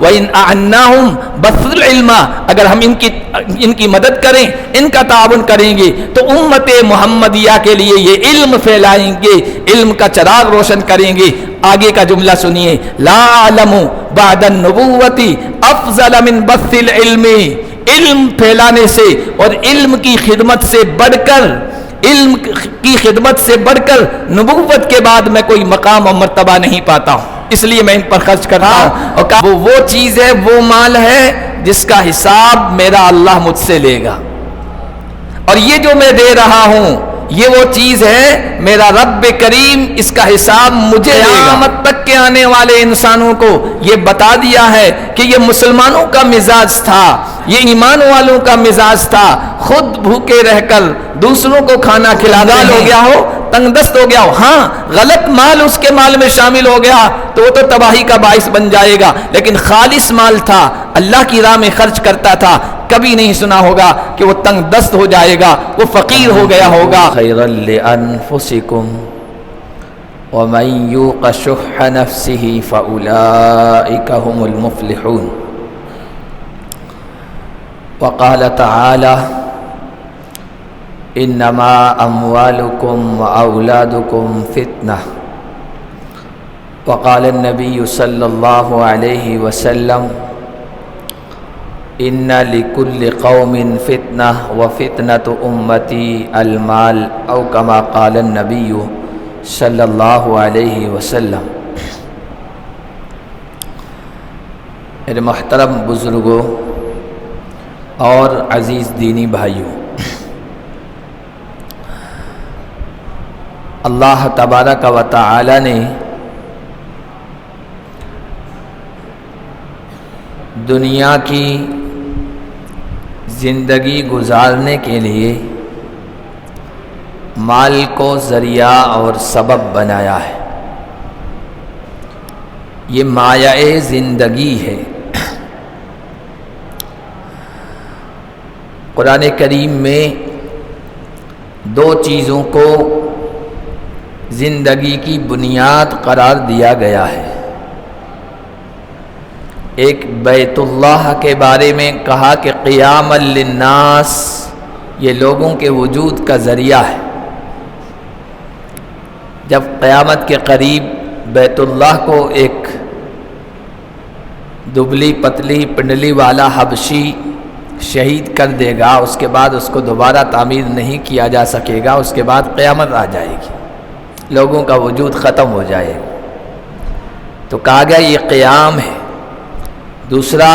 وَإِنْ أَعَنَّاهُمْ بَثُّ الْعِلْمَ، اگر ہم ان کی مدد کریں، ان کا تعاون کریں گے تو امت محمدیہ کے لیے یہ علم پھیلائیں گے، علم کا چراغ روشن کریں گے۔ آگے کا جملہ سنیے، لا اعلم بعد النبوۃ افضل من بث العلم، علم پھیلانے سے اور علم کی خدمت سے بڑھ کر نبوت کے بعد میں کوئی مقام اور مرتبہ نہیں پاتا ہوں، اس لیے میں ان پر خرچ کرتا ہوں۔ اور کہا وہ چیز ہے، وہ مال ہے جس کا حساب میرا اللہ مجھ سے لے گا، اور یہ جو میں دے رہا ہوں یہ وہ چیز ہے میرا رب کریم اس کا حساب مجھے لے گا۔ قیامت تک کے آنے والے انسانوں کو یہ بتا دیا ہے کہ یہ مسلمانوں کا مزاج تھا، یہ ایمان والوں کا مزاج تھا، خود بھوکے رہ کر دوسروں کو کھانا کھلانا ہو گیا ہو، تنگ دست ہو گیا ہو، ہاں غلط مال اس کے مال میں شامل ہو گیا تو وہ تو تباہی کا باعث بن جائے گا، لیکن خالص مال تھا، اللہ کی راہ میں خرچ کرتا تھا، کبھی نہیں سنا ہوگا کہ وہ تنگ دست ہو جائے گا، وہ فقیر ہو گیا ہوگا۔ خیرا لانفسکم ومن یوق شح نفسه فاولئک هم المفلحون۔ وقال تعالی انما اموالکم واولادکم فتنہ۔ وقال النبی صلی اللہ علیہ وسلم ان لکل قوم فتنہ وفتنۃ امتی المال، او کما قال النبی صلی اللہ علیہ وسلم۔ میرے محترم بزرگوں اور عزیز دینی بھائیوں، اللہ تبارک و تعالی نے دنیا کی زندگی گزارنے کے لیے مال کو ذریعہ اور سبب بنایا ہے، یہ مایہ زندگی ہے۔ قرآن کریم میں دو چیزوں کو زندگی کی بنیاد قرار دیا گیا ہے، ایک بیت اللہ کے بارے میں کہا کہ قیام للناس، یہ لوگوں کے وجود کا ذریعہ ہے۔ جب قیامت کے قریب بیت اللہ کو ایک دبلی پتلی پنڈلی والا حبشی شہید کر دے گا، اس کے بعد اس کو دوبارہ تعمیر نہیں کیا جا سکے گا، اس کے بعد قیامت آ جائے گی، لوگوں کا وجود ختم ہو جائے گا، تو کہا گیا یہ قیام ہے۔ دوسرا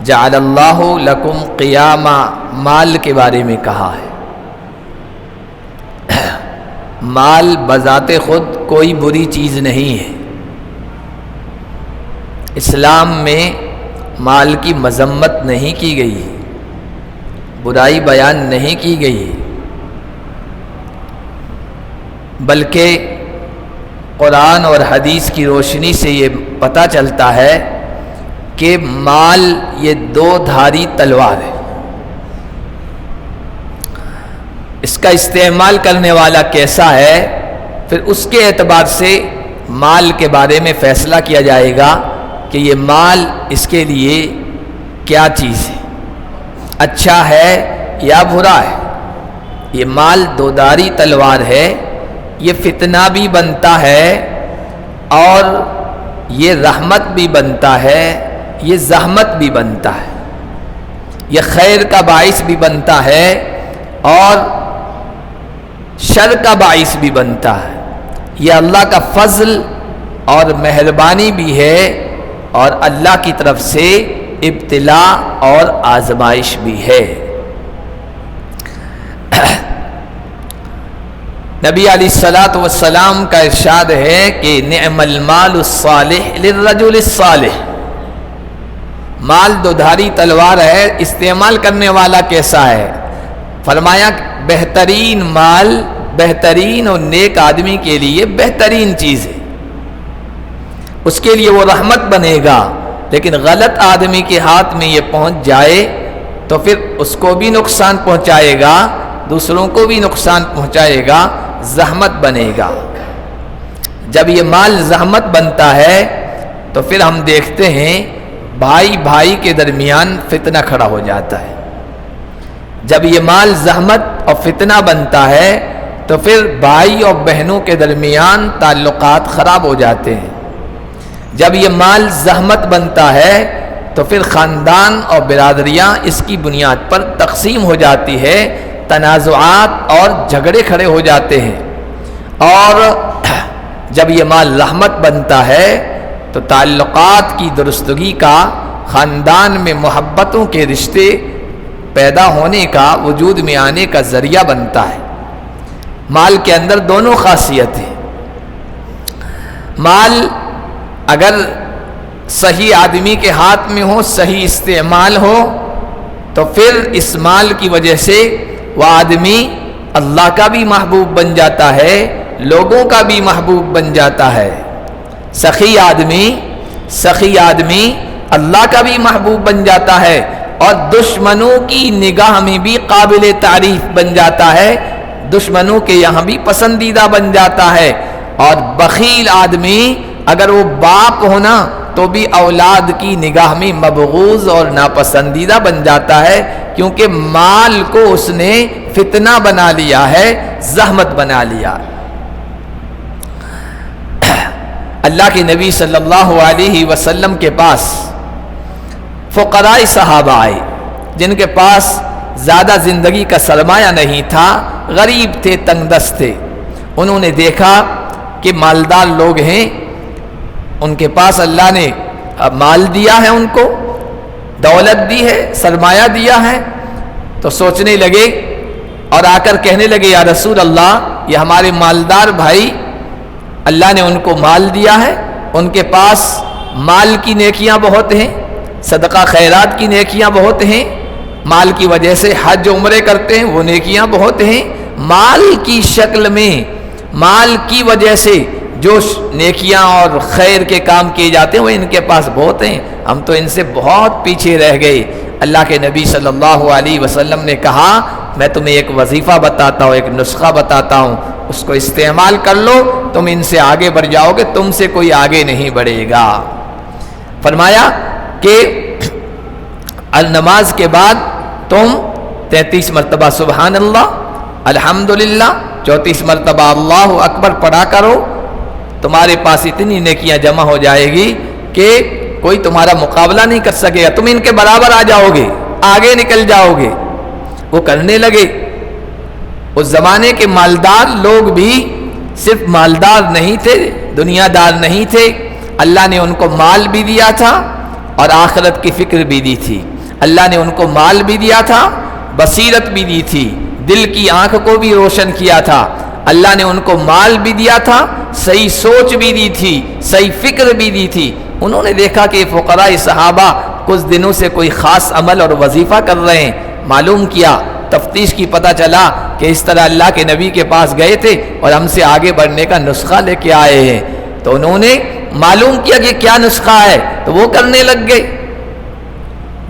جعل اللہ لکم قیاما، مال کے بارے میں کہا ہے۔ مال بذات خود کوئی بری چیز نہیں ہے، اسلام میں مال کی مذمت نہیں کی گئی ہے، برائی بیان نہیں کی گئی ہے، بلکہ قرآن اور حدیث کی روشنی سے یہ پتہ چلتا ہے کہ مال یہ دو دھاری تلوار ہے، اس کا استعمال کرنے والا کیسا ہے، پھر اس کے اعتبار سے مال کے بارے میں فیصلہ کیا جائے گا کہ یہ مال اس کے لیے کیا چیز ہے، اچھا ہے یا برا ہے۔ یہ مال دو دھاری تلوار ہے، یہ فتنہ بھی بنتا ہے اور یہ رحمت بھی بنتا ہے، یہ زحمت بھی بنتا ہے، یہ خیر کا باعث بھی بنتا ہے اور شر کا باعث بھی بنتا ہے، یہ اللہ کا فضل اور مہربانی بھی ہے اور اللہ کی طرف سے ابتلا اور آزمائش بھی ہے۔ نبی علیہ الصلوۃ والسلام کا ارشاد ہے کہ نعم المال الصالح للرجل الصالح، مال دو دھاری تلوار ہے، استعمال کرنے والا کیسا ہے؟ فرمایا بہترین مال بہترین اور نیک آدمی کے لیے بہترین چیز ہے، اس کے لیے وہ رحمت بنے گا، لیکن غلط آدمی کے ہاتھ میں یہ پہنچ جائے تو پھر اس کو بھی نقصان پہنچائے گا، دوسروں کو بھی نقصان پہنچائے گا، زحمت بنے گا۔ جب یہ مال زحمت بنتا ہے تو پھر ہم دیکھتے ہیں بھائی بھائی کے درمیان فتنہ کھڑا ہو جاتا ہے۔ جب یہ مال زحمت اور فتنہ بنتا ہے تو پھر بھائی اور بہنوں کے درمیان تعلقات خراب ہو جاتے ہیں۔ جب یہ مال زحمت بنتا ہے تو پھر خاندان اور برادریاں اس کی بنیاد پر تقسیم ہو جاتی ہے، تنازعات اور جھگڑے کھڑے ہو جاتے ہیں۔ اور جب یہ مال رحمت بنتا ہے تو تعلقات کی درستگی کا، خاندان میں محبتوں کے رشتے پیدا ہونے کا، وجود میں آنے کا ذریعہ بنتا ہے۔ مال کے اندر دونوں خاصیتیں، مال اگر صحیح آدمی کے ہاتھ میں ہو، صحیح استعمال ہو، تو پھر اس مال کی وجہ سے وہ آدمی اللہ کا بھی محبوب بن جاتا ہے، لوگوں کا بھی محبوب بن جاتا ہے۔ سخی آدمی اللہ کا بھی محبوب بن جاتا ہے اور دشمنوں کی نگاہ میں بھی قابل تعریف بن جاتا ہے، دشمنوں کے یہاں بھی پسندیدہ بن جاتا ہے۔ اور بخیل آدمی اگر وہ باپ ہونا تو بھی اولاد کی نگاہ میں مبغوض اور ناپسندیدہ بن جاتا ہے، کیونکہ مال کو اس نے فتنہ بنا لیا ہے، زحمت بنا لیا۔ اللہ کے نبی صلی اللہ علیہ وسلم کے پاس فقراء صحابہ آئے، جن کے پاس زیادہ زندگی کا سرمایہ نہیں تھا، غریب تھے، تنگ دست تھے۔ انہوں نے دیکھا کہ مالدار لوگ ہیں، ان کے پاس اللہ نے مال دیا ہے، ان کو دولت دی ہے، سرمایہ دیا ہے، تو سوچنے لگے اور آ کر کہنے لگے یا رسول اللہ، یہ ہمارے مالدار بھائی، اللہ نے ان کو مال دیا ہے، ان کے پاس مال کی نیکیاں بہت ہیں، صدقہ خیرات کی نیکیاں بہت ہیں، مال کی وجہ سے حج عمرے کرتے ہیں، وہ نیکیاں بہت ہیں، مال کی شکل میں، مال کی وجہ سے جو نیکیاں اور خیر کے کام کیے جاتے ہیں وہ ان کے پاس بہت ہیں، ہم تو ان سے بہت پیچھے رہ گئے۔ اللہ کے نبی صلی اللہ علیہ وسلم نے کہا میں تمہیں ایک وظیفہ بتاتا ہوں، ایک نسخہ بتاتا ہوں، اس کو استعمال کر لو، تم ان سے آگے بڑھ جاؤ گے، تم سے کوئی آگے نہیں بڑھے گا۔ فرمایا کہ نماز کے بعد تم 33 مرتبہ سبحان اللہ، الحمدللہ، 34 مرتبہ اللہ اکبر پڑھا کرو، تمہارے پاس اتنی نیکیاں جمع ہو جائے گی کہ کوئی تمہارا مقابلہ نہیں کر سکے گا، تم ان کے برابر آ جاؤ گے، آگے نکل جاؤ گے۔ وہ کرنے لگے۔ اس زمانے کے مالدار لوگ بھی صرف مالدار نہیں تھے، دنیا دار نہیں تھے، اللہ نے ان کو مال بھی دیا تھا اور آخرت کی فکر بھی دی تھی۔ اللہ نے ان کو مال بھی دیا تھا، بصیرت بھی دی تھی، دل کی آنکھ کو بھی روشن کیا تھا۔ اللہ نے ان کو مال بھی دیا تھا، صحیح سوچ بھی دی تھی، صحیح فکر بھی دی تھی۔ انہوں نے دیکھا کہ فقراء صحابہ کچھ دنوں سے کوئی خاص عمل اور وظیفہ کر رہے ہیں، معلوم کیا، تفتیش کی، پتہ چلا کہ اس طرح اللہ کے نبی کے پاس گئے تھے اور ہم سے آگے بڑھنے کا نسخہ لے کے آئے ہیں۔ تو انہوں نے معلوم کیا کہ کیا نسخہ ہے، تو وہ کرنے لگ گئے۔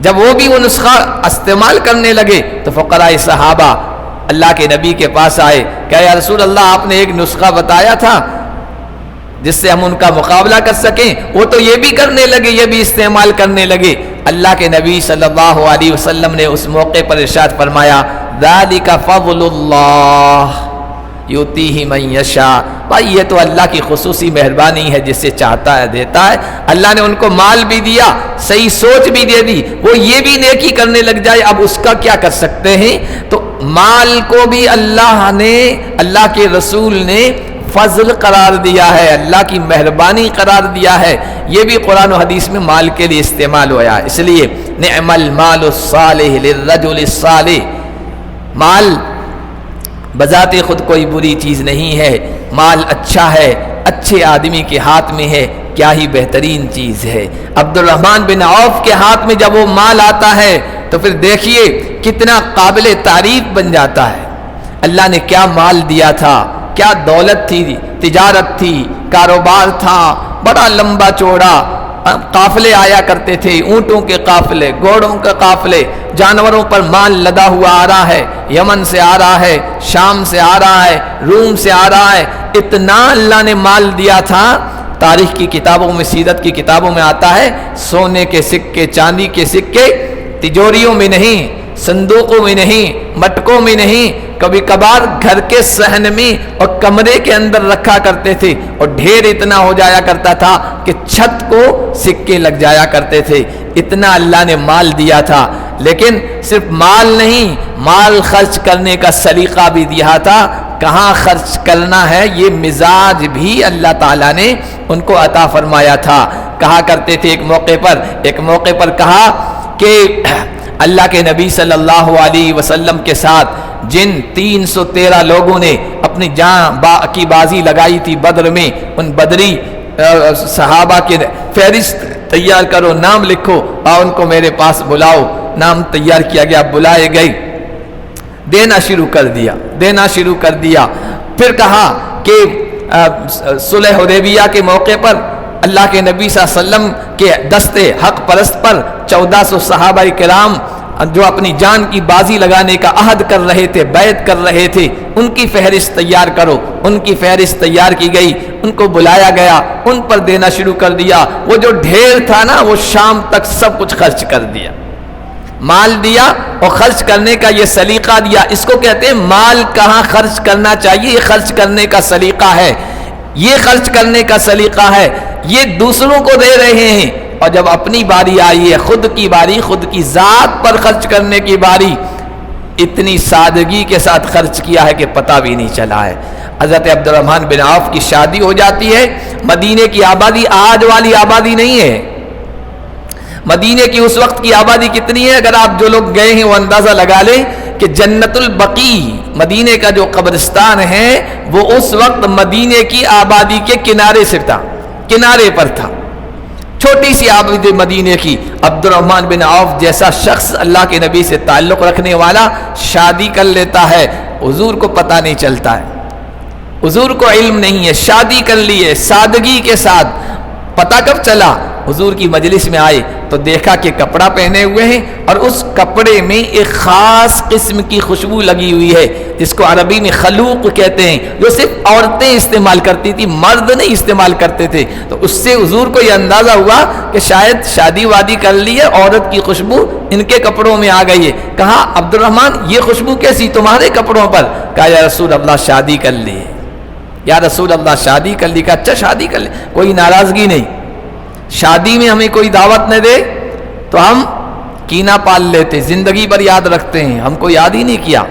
جب وہ بھی وہ نسخہ استعمال کرنے لگے تو فقراء صحابہ اللہ کے نبی کے پاس آئے، کہ یا رسول اللہ آپ نے ایک نسخہ بتایا تھا جس سے ہم ان کا مقابلہ کر سکیں، وہ تو یہ بھی کرنے لگے، یہ بھی استعمال کرنے لگے۔ اللہ کے نبی صلی اللہ علیہ وسلم نے اس موقع پر ارشاد فرمایا ذالک فضل اللہ یؤتیہ من یشاء، بھائی یہ تو اللہ کی خصوصی مہربانی ہے، جسے چاہتا ہے دیتا ہے۔ اللہ نے ان کو مال بھی دیا، صحیح سوچ بھی دے دی، وہ یہ بھی نیکی کرنے لگ جائے، اب اس کا کیا کر سکتے ہیں؟ تو مال کو بھی اللہ نے، اللہ کے رسول نے فضل قرار دیا ہے، اللہ کی مہربانی قرار دیا ہے۔ یہ بھی قرآن و حدیث میں مال کے لیے استعمال ہوا، اس لیے نعم المال الصالح للرجل الصالح، مال بذات خود کوئی بری چیز نہیں ہے، مال اچھا ہے، اچھے آدمی کے ہاتھ میں ہے، کیا ہی بہترین چیز ہے۔ عبد الرحمن بن عوف کے ہاتھ میں جب وہ مال آتا ہے تو پھر دیکھیے کتنا قابل تعریف بن جاتا ہے۔ اللہ نے کیا مال دیا تھا، کیا دولت تھی، تجارت تھی، کاروبار تھا، بڑا لمبا چوڑا، قافلے آیا کرتے تھے، اونٹوں کے قافلے، گھوڑوں کے قافلے، جانوروں پر مال لدا ہوا آ رہا ہے، یمن سے آ رہا ہے، شام سے آ رہا ہے، روم سے آ رہا ہے، اتنا اللہ نے مال دیا تھا، تاریخ کی کتابوں میں، سیرت کی کتابوں میں آتا ہے، سونے کے سکے، چاندی کے سکے تجوریوں میں نہیں، صندوقوں میں نہیں، مٹکوں میں نہیں، کبھی کبھار گھر کے صحن میں اور کمرے کے اندر رکھا کرتے تھے، اور ڈھیر اتنا ہو جایا کرتا تھا کہ چھت کو سکے لگ جایا کرتے تھے، اتنا اللہ نے مال دیا تھا۔ لیکن صرف مال نہیں، مال خرچ کرنے کا سلیقہ بھی دیا تھا، کہاں خرچ کرنا ہے یہ مزاج بھی اللہ تعالیٰ نے ان کو عطا فرمایا تھا۔ کہا کرتے تھے ایک موقع پر کہا کہ اللہ کے نبی صلی اللہ علیہ وسلم کے ساتھ جن 313 لوگوں نے اپنی جان کی بازی لگائی تھی بدر میں، ان بدری صحابہ کے فہرست تیار کرو، نام لکھو اور ان کو میرے پاس بلاؤ۔ نام تیار کیا گیا، بلائے گئے، دینا شروع کر دیا۔ پھر کہا کہ صلح حدیبیہ کے موقع پر اللہ کے نبی صلی اللہ علیہ وسلم کے دستے حق پرست پر 1400 صحابہ کرام جو اپنی جان کی بازی لگانے کا عہد کر رہے تھے، بیعت کر رہے تھے، ان کی فہرست تیار کرو۔ ان کی فہرست تیار کی گئی، ان کو بلایا گیا، ان پر دینا شروع کر دیا۔ وہ جو ڈھیر تھا نا، وہ شام تک سب کچھ خرچ کر دیا، مال دیا اور خرچ کرنے کا یہ سلیقہ دیا۔ اس کو کہتے ہیں مال کہاں خرچ کرنا چاہیے، یہ خرچ کرنے کا سلیقہ ہے، یہ خرچ کرنے کا سلیقہ ہے۔ یہ دوسروں کو دے رہے ہیں، اور جب اپنی باری آئی ہے، خود کی باری، خود کی ذات پر خرچ کرنے کی باری، اتنی سادگی کے ساتھ خرچ کیا ہے کہ پتہ بھی نہیں چلا ہے۔ حضرت عبد الرحمن بن عوف کی شادی ہو جاتی ہے، مدینے کی آبادی آج والی آبادی نہیں ہے، مدینے کی اس وقت کی آبادی کتنی ہے؟ اگر آپ جو لوگ گئے ہیں وہ اندازہ لگا لیں کہ جنت البقیع مدینے کا جو قبرستان ہے، وہ اس وقت مدینے کی آبادی کے کنارے سے تھا، کنارے پر تھا، چھوٹی سی آبادی مدینے کی۔ عبد الرحمن بن عوف جیسا شخص اللہ کے نبی سے تعلق رکھنے والا شادی کر لیتا ہے، حضور کو پتہ نہیں چلتا ہے، حضور کو علم نہیں ہے، شادی کر لی ہے سادگی کے ساتھ۔ پتہ کب چلا؟ حضور کی مجلس میں آئے تو دیکھا کہ کپڑا پہنے ہوئے ہیں، اور اس کپڑے میں ایک خاص قسم کی خوشبو لگی ہوئی ہے، جس کو عربی میں خلوق کہتے ہیں، جو صرف عورتیں استعمال کرتی تھی، مرد نہیں استعمال کرتے تھے۔ تو اس سے حضور کو یہ اندازہ ہوا کہ شاید شادی وادی کر لی ہے، عورت کی خوشبو ان کے کپڑوں میں آ گئی ہے۔ کہا عبد الرحمن یہ خوشبو کیسی تمہارے کپڑوں پر؟ کہا یا رسول اللہ شادی کر لی ہے، یا رسول اللہ شادی کر لی۔ کہا اچھا شادی کر لی، کوئی ناراضگی نہیں، شادی میں ہمیں کوئی دعوت نہ دے تو ہم کینہ پال لیتے، زندگی بھر یاد رکھتے ہیں، ہم کو یاد ہی نہیں کیا،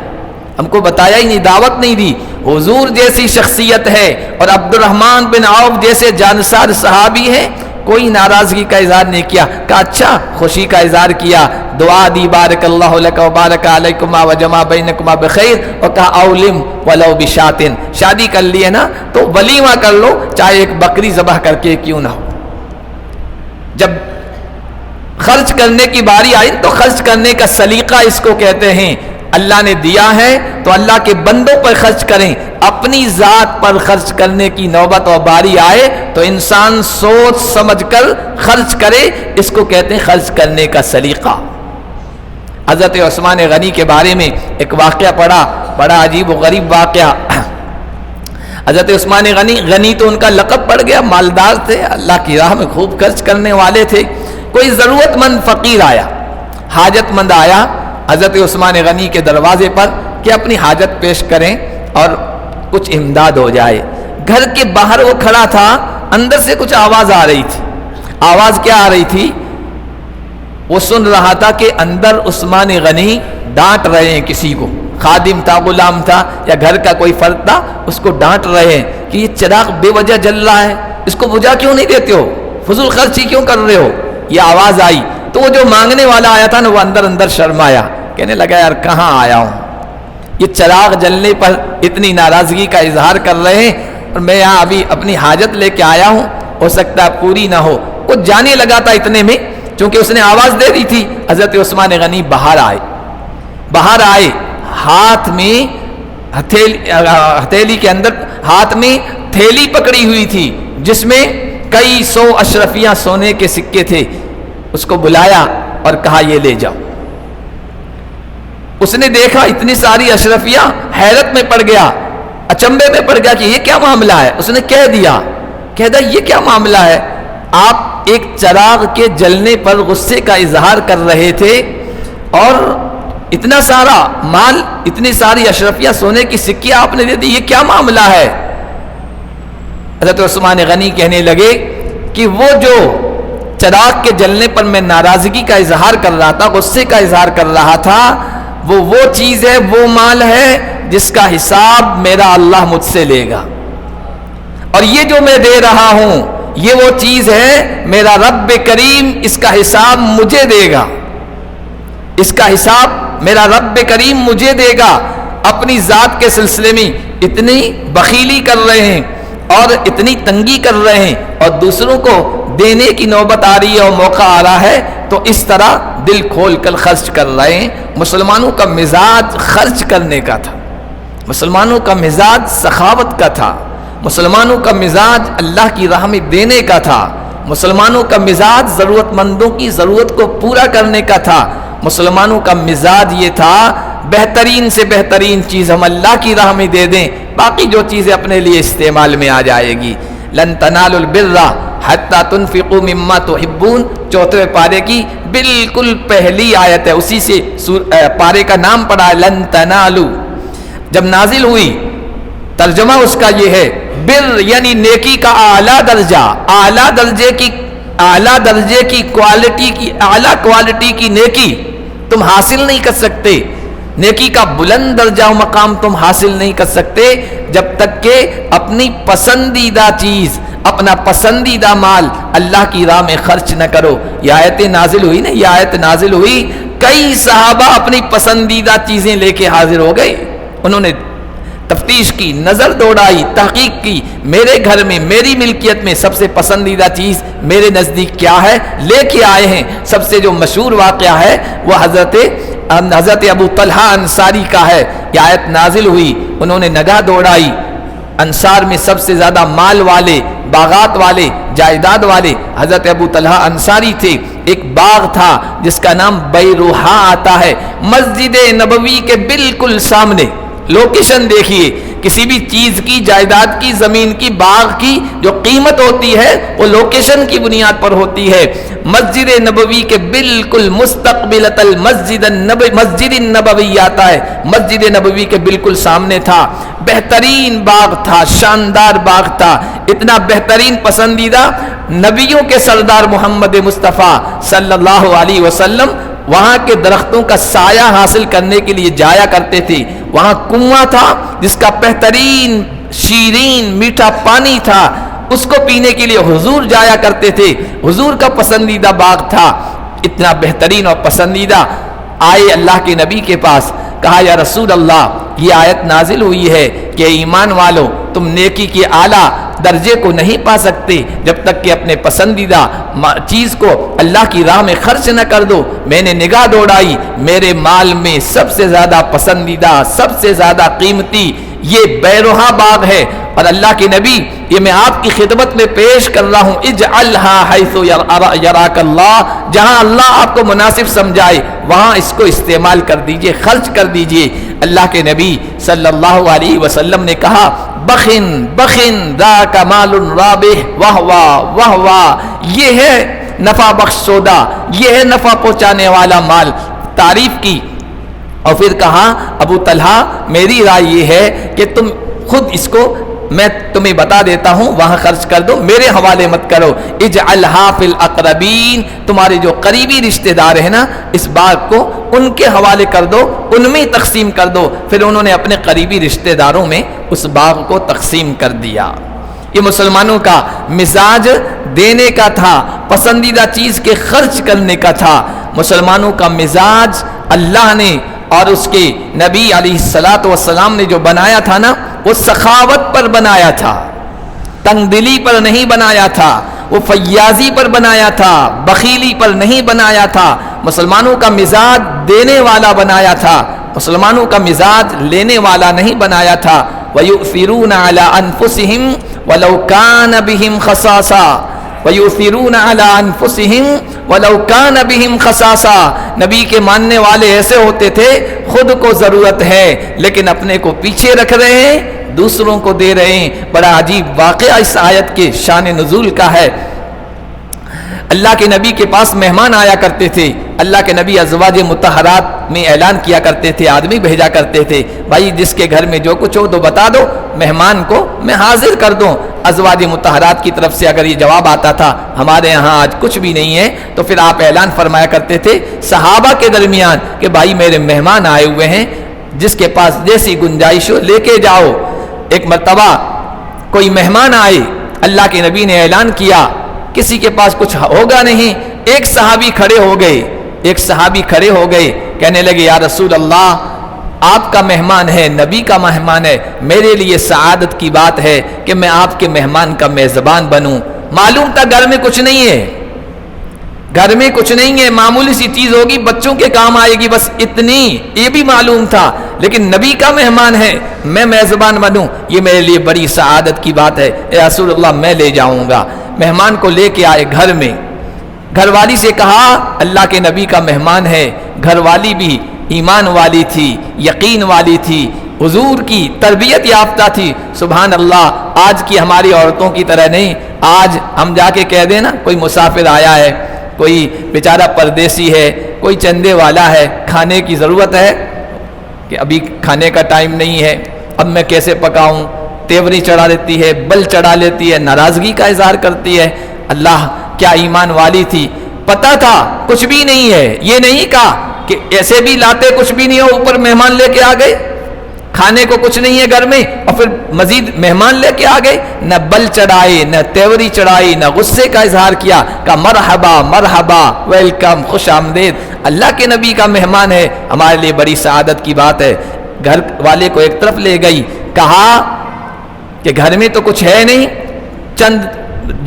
ہم کو بتایا ہی نہیں، دعوت نہیں دی۔ حضور جیسی شخصیت ہے اور عبد الرحمن بن عوف جیسے جانسار صحابی ہیں، کوئی ناراضگی کا اظہار نہیں کیا۔ کہا اچھا، خوشی کا اظہار کیا، دعا دی بارک اللہ لک و بارک علیکما و جمع بینکما بخیر، اور کہا اولم ولو بشاتن، شادی کر لیے نا تو ولیمہ کر لو، چاہے ایک بکری ذبح کر کے کیوں نہ ہو۔ جب خرچ کرنے کی باری آئی تو خرچ کرنے کا سلیقہ اس کو کہتے ہیں۔ اللہ نے دیا ہے تو اللہ کے بندوں پر خرچ کریں، اپنی ذات پر خرچ کرنے کی نوبت اور باری آئے تو انسان سوچ سمجھ کر خرچ کرے، اس کو کہتے ہیں خرچ کرنے کا سلیقہ۔ حضرت عثمان غنی کے بارے میں ایک واقعہ پڑھا، بڑا عجیب و غریب واقعہ۔ حضرت عثمان غنی تو ان کا لقب پڑ گیا، مالدار تھے، اللہ کی راہ میں خوب خرچ کرنے والے تھے۔ کوئی ضرورت مند فقیر آیا، حاجت مند آیا حضرت عثمان غنی کے دروازے پر کہ اپنی حاجت پیش کریں اور کچھ امداد ہو جائے۔ گھر کے باہر وہ کھڑا تھا، اندر سے کچھ آواز آ رہی تھی۔ آواز کیا آ رہی تھی؟ وہ سن رہا تھا کہ اندر عثمان غنی ڈانٹ رہے ہیں کسی کو، خادم تھا، غلام تھا یا گھر کا کوئی فرد تھا، اس کو ڈانٹ رہے ہیں کہ یہ چراغ بے وجہ جل رہا ہے، اس کو بجھا کیوں نہیں دیتے ہو، فضول خرچی کیوں کر رہے ہو۔ یہ آواز آئی تو وہ جو مانگنے والا آیا تھا نا، وہ اندر شرمایا، کہنے لگا یار کہاں آیا ہوں، یہ چراغ جلنے پر اتنی ناراضگی کا اظہار کر رہے ہیں، اور میں یہاں ابھی اپنی حاجت لے کے آیا ہوں، ہو سکتا ہے پوری نہ ہو۔ وہ جانے لگا تھا اتنے میں، چونکہ اس نے آواز دے دی تھی۔ حضرت عثمان غنی باہر آئے، ہاتھ میں ہتھیلی کے اندر ہاتھ میں تھیلی پکڑی ہوئی تھی جس میں کئی 100 اشرفیاں سونے کے سکے تھے۔ اس کو بلایا اور کہا یہ لے جاؤ۔ اس نے دیکھا اتنی ساری اشرفیاں، حیرت میں پڑ گیا، اچنبے میں پڑ گیا کہ یہ کیا معاملہ ہے۔ اس نے کہہ دیا کہتا یہ کیا معاملہ ہے؟ آپ ایک چراغ کے جلنے پر غصے کا اظہار کر رہے تھے اور اتنا سارا مال، اتنی ساری اشرفیہ سونے کی سکیاں آپ نے دے دی، یہ کیا معاملہ ہے؟ حضرت عثمان غنی کہنے لگے کہ وہ جو چراغ کے جلنے پر میں ناراضگی کا اظہار کر رہا تھا، غصے کا اظہار کر رہا تھا، وہ چیز ہے، وہ مال ہے جس کا حساب میرا اللہ مجھ سے لے گا، اور یہ جو میں دے رہا ہوں یہ وہ چیز ہے میرا رب کریم اس کا حساب مجھے دے گا، اس کا حساب میرا رب کریم مجھے دے گا۔ اپنی ذات کے سلسلے میں اتنی بخیلی کر رہے ہیں اور اتنی تنگی کر رہے ہیں، اور دوسروں کو دینے کی نوبت آ رہی ہے اور موقع آ رہا ہے تو اس طرح دل کھول کر خرچ کر رہے ہیں۔ مسلمانوں کا مزاج خرچ کرنے کا تھا، مسلمانوں کا مزاج سخاوت کا تھا، مسلمانوں کا مزاج اللہ کی راہ میں دینے کا تھا، مسلمانوں کا مزاج ضرورت مندوں کی ضرورت کو پورا کرنے کا تھا، مسلمانوں کا مزاج یہ تھا بہترین سے بہترین چیز ہم اللہ کی راہ میں دے دیں، باقی جو چیزیں اپنے لیے استعمال میں آ جائے گی۔ لن تنالوا البر حتی تنفقوا مما تحبون، 4ویں پارے کی بالکل پہلی آیت ہے، اسی سے پارے کا نام پڑا ہے لن تنالوا۔ جب نازل ہوئی ترجمہ اس کا یہ ہے بر یعنی نیکی کا اعلیٰ درجہ، اعلیٰ درجے کی کوالٹی کی، اعلیٰ کوالٹی کی نیکی تم حاصل نہیں کر سکتے، نیکی کا بلند درجہ و مقام تم حاصل نہیں کر سکتے جب تک کہ اپنی پسندیدہ چیز، اپنا پسندیدہ مال اللہ کی راہ میں خرچ نہ کرو۔ یہ آیت نازل ہوئی نا، یہ آیت نازل ہوئی، کئی صحابہ اپنی پسندیدہ چیزیں لے کے حاضر ہو گئے، انہوں نے تفتیش کی، نظر دوڑائی، تحقیق کی، میرے گھر میں، میری ملکیت میں سب سے پسندیدہ چیز میرے نزدیک کیا ہے، لے کے آئے ہیں۔ سب سے جو مشہور واقعہ ہے وہ حضرت ابو طلحہ انصاری کا ہے۔ یہ آیت نازل ہوئی، انہوں نے نگاہ دوڑائی، انصار میں سب سے زیادہ مال والے، باغات والے، جائیداد والے حضرت ابو طلحہ انصاری تھے۔ ایک باغ تھا جس کا نام بیروحا آتا ہے، مسجد نبوی کے بالکل سامنے۔ لوکیشن دیکھیے، کسی بھی چیز کی، جائیداد کی، زمین کی، باغ کی جو قیمت ہوتی ہے وہ لوکیشن کی بنیاد پر ہوتی ہے۔ مسجد نبوی کے بالکل مستقبلۃ مسجد النبوی آتا ہے، مسجد نبوی کے بالکل سامنے تھا، بہترین باغ تھا، شاندار باغ تھا، اتنا بہترین، پسندیدہ، نبیوں کے سردار محمد مصطفیٰ صلی اللہ علیہ وسلم وہاں کے درختوں کا سایہ حاصل کرنے کے لیے جایا کرتے تھے۔ وہاں کنواں تھا جس کا بہترین شیرین میٹھا پانی تھا، اس کو پینے کے لیے حضور جایا کرتے تھے، حضور کا پسندیدہ باغ تھا، اتنا بہترین اور پسندیدہ۔ آئے اللہ کے نبی کے پاس، کہا یا رسول اللہ یہ آیت نازل ہوئی ہے کہ ایمان والو تم نیکی کے اعلیٰ درجے کو نہیں پا سکتے جب تک کہ اپنے پسندیدہ چیز کو اللہ کی راہ میں خرچ نہ کر دو۔ میں نے نگاہ دوڑائی، میرے مال میں سب سے زیادہ پسندیدہ، سب سے زیادہ قیمتی یہ بیروحا باغ ہے، اور اللہ کے نبی یہ میں آپ کی خدمت میں پیش کر رہا ہوں، اجعلھا حیث یراک اللہ، جہاں اللہ آپ کو مناسب سمجھائے وہاں اس کو استعمال کر دیجئے، خرچ کر دیجئے۔ اللہ کے نبی صلی اللہ علیہ وسلم نے کہا بخن بخن ذاک مال رابح واہ، یہ ہے نفع بخش سودا، یہ ہے نفع پہنچانے والا مال۔ تعریف کی اور پھر کہا ابو طلحہ میری رائے یہ ہے کہ تم خود اس کو، میں تمہیں بتا دیتا ہوں، وہاں خرچ کر دو، میرے حوالے مت کرو۔ اجعلھا فی الاقربین، تمہارے جو قریبی رشتہ دار ہیں نا اس باغ کو ان کے حوالے کر دو، ان میں تقسیم کر دو۔ پھر انہوں نے اپنے قریبی رشتہ داروں میں اس باغ کو تقسیم کر دیا۔ یہ مسلمانوں کا مزاج دینے کا تھا، پسندیدہ چیز کے خرچ کرنے کا تھا۔ مسلمانوں کا مزاج اللہ نے اور اس کے نبی علیہ الصلاۃ والسلام نے جو بنایا تھا نا وہ سخاوت پر بنایا تھا، تنگ دلی پر نہیں بنایا تھا، وہ فیاضی پر بنایا تھا، بخیلی پر نہیں بنایا تھا۔ مسلمانوں کا مزاج دینے والا بنایا تھا، مسلمانوں کا مزاج لینے والا نہیں بنایا تھا۔ وَيُؤْثِرُونَ عَلَىٰ أَنفُسِهِمْ وَلَوْ كَانَ بِهِمْ خَصَاصَةٌ وَيُؤْثِرُونَ عَلَىٰ أَنفُسِهِمْ وَلَوْ كَانَ بِهِمْ خَصَاصَةٌ، نبی کے ماننے والے ایسے ہوتے تھے خود کو ضرورت ہے لیکن اپنے کو پیچھے رکھ رہے ہیں، دوسروں کو دے رہے ہیں۔ بڑا عجیب واقعہ اس آیت کے شان نزول کا ہے۔ اللہ کے نبی کے پاس مہمان آیا کرتے تھے، اللہ کے نبی ازواج مطہرات میں اعلان کیا کرتے تھے، آدمی بھیجا کرتے تھے، بھائی جس کے گھر میں جو کچھ ہو تو بتا دو، مہمان کو میں حاضر کر دوں۔ ازواج مطہرات کی طرف سے اگر یہ جواب آتا تھا ہمارے ہاں آج کچھ بھی نہیں ہے، تو پھر آپ اعلان فرمایا کرتے تھے صحابہ کے درمیان کہ بھائی میرے مہمان آئے ہوئے ہیں، جس کے پاس جیسی گنجائش ہو لے کے جاؤ۔ ایک مرتبہ کوئی مہمان آئے، اللہ کے نبی نے اعلان کیا، کسی کے پاس کچھ ہوگا نہیں، ایک صحابی کھڑے ہو گئے، کہنے لگے یا رسول اللہ آپ کا مہمان ہے، نبی کا مہمان ہے، میرے لیے سعادت کی بات ہے کہ میں آپ کے مہمان کا میزبان بنوں۔ معلوم تھا گھر میں کچھ نہیں ہے، معمولی سی چیز ہوگی، بچوں کے کام آئے گی، بس اتنی، یہ بھی معلوم تھا، لیکن نبی کا مہمان ہے، میں میزبان بنوں، یہ میرے لیے بڑی سعادت کی بات ہے، اے رسول اللہ میں لے جاؤں گا۔ مہمان کو لے کے آئے گھر میں، گھر والی سے کہا اللہ کے نبی کا مہمان ہے۔ گھر والی بھی ایمان والی تھی، یقین والی تھی، حضور کی تربیت یافتہ تھی۔ سبحان اللہ، آج کی ہماری عورتوں کی طرح نہیں، آج ہم جا کے کہہ دیں نا کوئی مسافر آیا ہے، کوئی بیچارہ پردیسی ہے، کوئی چندے والا ہے، کھانے کی ضرورت ہے کہ ابھی کھانے کا ٹائم نہیں ہے، اب میں کیسے پکاؤں، تیوری چڑھا لیتی ہے، بل چڑھا لیتی ہے، ناراضگی کا اظہار کرتی ہے۔ اللہ کیا ایمان والی تھی، پتہ تھا کچھ بھی نہیں ہے، یہ نہیں کہا کہ ایسے بھی لاتے کچھ بھی نہیں ہو، اوپر مہمان لے کے آ گئے، کھانے کو کچھ نہیں ہے گھر میں اور پھر مزید مہمان لے کے آ گئے، نہ بل چڑھائے، نہ تیوری چڑھائی، نہ غصے کا اظہار کیا، کہا مرحبا مرحبا، ویلکم، خوش آمدید، اللہ کے نبی کا مہمان ہے، ہمارے لیے بڑی سعادت کی بات ہے۔ گھر والے کو ایک طرف لے گئی، کہا کہ گھر میں تو کچھ ہے نہیں، چند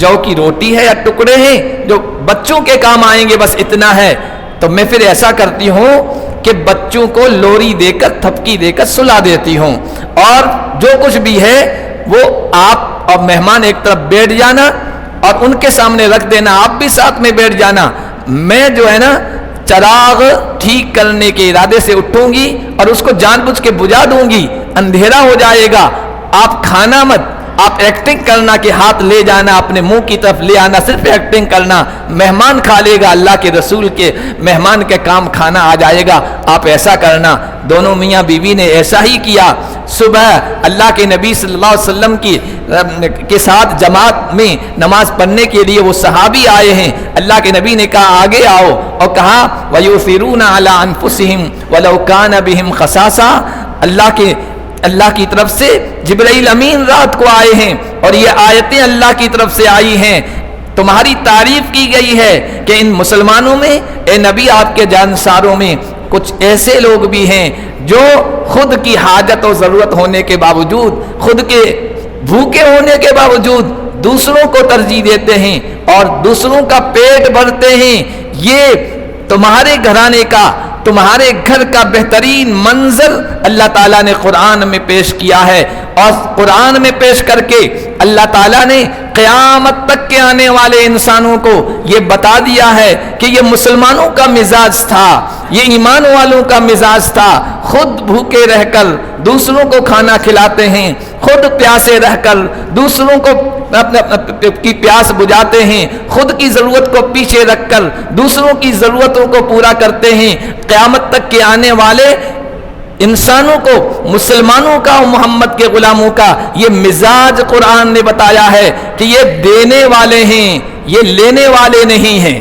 جو کی روٹی ہے یا ٹکڑے ہیں جو بچوں کے کام آئیں گے، بس اتنا ہے، تو میں پھر ایسا کرتی ہوں کہ بچوں کو لوری دے کر، تھپکی دے کر سلا دیتی ہوں، اور جو کچھ بھی ہے وہ آپ اور مہمان ایک طرف بیٹھ جانا اور ان کے سامنے رکھ دینا، آپ بھی ساتھ میں بیٹھ جانا، میں جو ہے نا چراغ ٹھیک کرنے کے ارادے سے اٹھوں گی اور اس کو جان بوجھ کے بجھا دوں گی، اندھیرا ہو جائے گا، آپ کھانا مت، آپ ایکٹنگ کرنا کہ ہاتھ لے جانا اپنے منہ کی طرف لے آنا، صرف ایکٹنگ کرنا، مہمان کھا لے گا، اللہ کے رسول کے مہمان کے کام کھانا آ جائے گا، آپ ایسا کرنا۔ دونوں میاں بیوی نے ایسا ہی کیا۔ صبح اللہ کے نبی صلی اللہ علیہ وسلم کے ساتھ جماعت میں نماز پڑھنے کے لیے وہ صحابی آئے ہیں، اللہ کے نبی نے کہا آگے آؤ، اور کہا وَيُؤْثِرُونَ عَلَىٰ أَنفُسِهِمْ وَلَوْ كَانَ بِهِمْ خَصَاصَةٌ، اللہ کی طرف سے جبرائیل امین رات کو آئے ہیں اور یہ آیتیں اللہ کی طرف سے آئی ہیں، تمہاری تعریف کی گئی ہے کہ ان مسلمانوں میں، اے نبی آپ کے جانساروں میں کچھ ایسے لوگ بھی ہیں جو خود کی حاجت و ضرورت ہونے کے باوجود، خود کے بھوکے ہونے کے باوجود دوسروں کو ترجیح دیتے ہیں اور دوسروں کا پیٹ بھرتے ہیں۔ یہ تمہارے گھرانے کا، تمہارے گھر کا بہترین منظر اللہ تعالیٰ نے قرآن میں پیش کیا ہے، اور قرآن میں پیش کر کے اللہ تعالیٰ نے قیامت تک کے آنے والے انسانوں کو یہ بتا دیا ہے کہ یہ مسلمانوں کا مزاج تھا، یہ ایمان والوں کا مزاج تھا، خود بھوکے رہ کر دوسروں کو کھانا کھلاتے ہیں، خود پیاسے رہ کر دوسروں کو کی پیاس بجھاتے ہیں، خود کی ضرورت کو پیچھے رکھ کر دوسروں کی ضرورتوں کو پورا کرتے ہیں۔ قیامت تک کے آنے والے انسانوں کو، مسلمانوں کا اور محمد کے غلاموں کا یہ مزاج قرآن نے بتایا ہے کہ یہ دینے والے ہیں، یہ لینے والے نہیں ہیں۔